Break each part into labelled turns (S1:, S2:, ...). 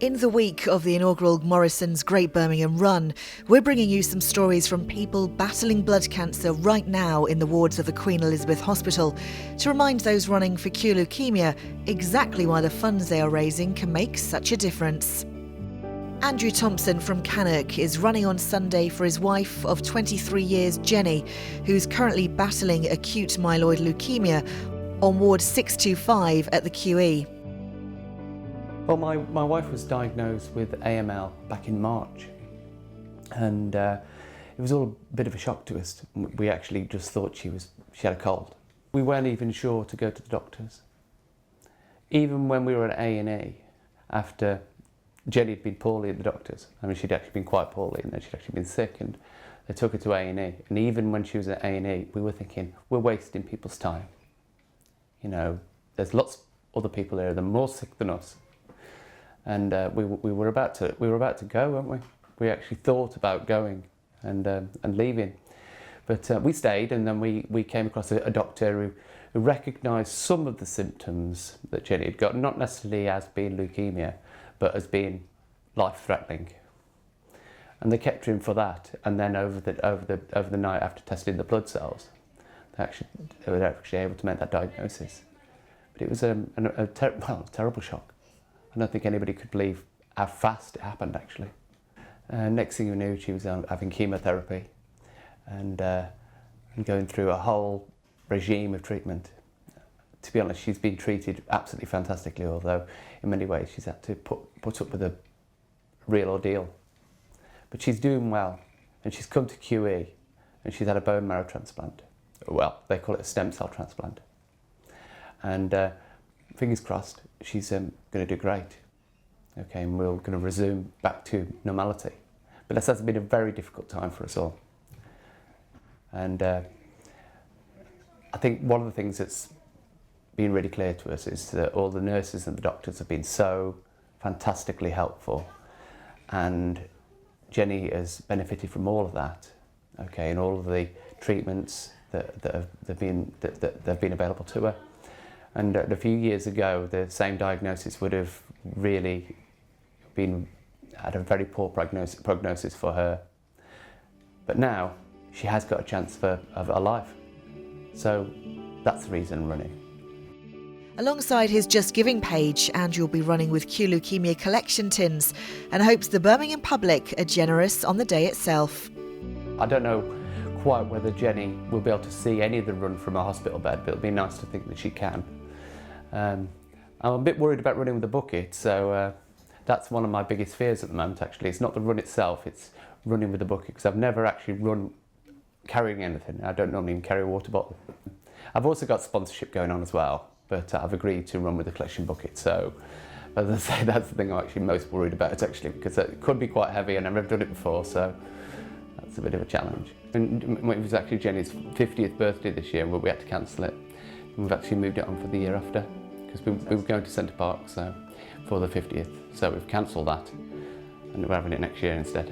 S1: In the week of the inaugural Morrison's Great Birmingham Run, we're bringing you some stories from people battling blood cancer right now in the wards of the Queen Elizabeth Hospital to remind those running for cure leukaemia exactly why the funds they are raising can make such a difference. Andrew Thompson from Cannock is running on Sunday for his wife of 23 years, Jenny, who's currently battling acute myeloid leukemia on Ward 625 at the QE.
S2: Well, my wife was diagnosed with AML back in March, and it was all a bit of a shock to us. We actually just thought she had a cold. We weren't even sure to go to the doctors. Even when we were at A&E, after Jenny had been poorly at the doctors, I mean, she'd actually been quite poorly and then she'd actually been sick, and they took her to A&E. And even when she was at A&E, we were thinking, we're wasting people's time. You know, there's lots of other people there that are more sick than us. And we were about to go, weren't we? We actually thought about going and leaving, but we stayed, and then we came across a doctor who recognised some of the symptoms that Jenny had got, not necessarily as being leukemia, but as being life-threatening. And they kept her in for that, and then over the night after testing the blood cells, they were actually able to make that diagnosis. But it was a terrible shock. I don't think anybody could believe how fast it happened, actually. Next thing we knew, she was having chemotherapy and going through a whole regime of treatment. To be honest, she's been treated absolutely fantastically, although in many ways she's had to put up with a real ordeal. But she's doing well, and she's come to QE, and she's had a bone marrow transplant. Well, they call it a stem cell transplant. And fingers crossed, she's going to do great. Okay, and we're going to resume back to normality. But this has been a very difficult time for us all. And I think one of the things that's been really clear to us is that all the nurses and the doctors have been so fantastically helpful. And Jenny has benefited from all of that, okay, and all of the treatments that have been available to her. And a few years ago, the same diagnosis would have really had a very poor prognosis for her. But now, she has got a chance of a life. So that's the reason I'm running.
S1: Alongside his Just Giving page, Andrew will be running with Cure Leukaemia collection tins and hopes the Birmingham public are generous on the day itself.
S2: I don't know quite whether Jenny will be able to see any of the run from a hospital bed, but it'll be nice to think that she can. I'm a bit worried about running with a bucket, so that's one of my biggest fears at the moment, actually. It's not the run itself, it's running with a bucket, because I've never actually run carrying anything. I don't normally even carry a water bottle. I've also got sponsorship going on as well, but I've agreed to run with a collection bucket, so as I say, that's the thing I'm actually most worried about, actually, because it could be quite heavy and I've never done it before, so that's a bit of a challenge. And it was actually Jenny's 50th birthday this year, but we had to cancel it. And we've actually moved it on for the year after, because we were going to Centre Park for the 50th, so we've cancelled that and we're having it next year instead.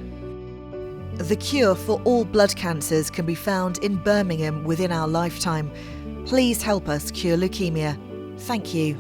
S1: The cure for all blood cancers can be found in Birmingham within our lifetime. Please help us cure leukaemia. Thank you.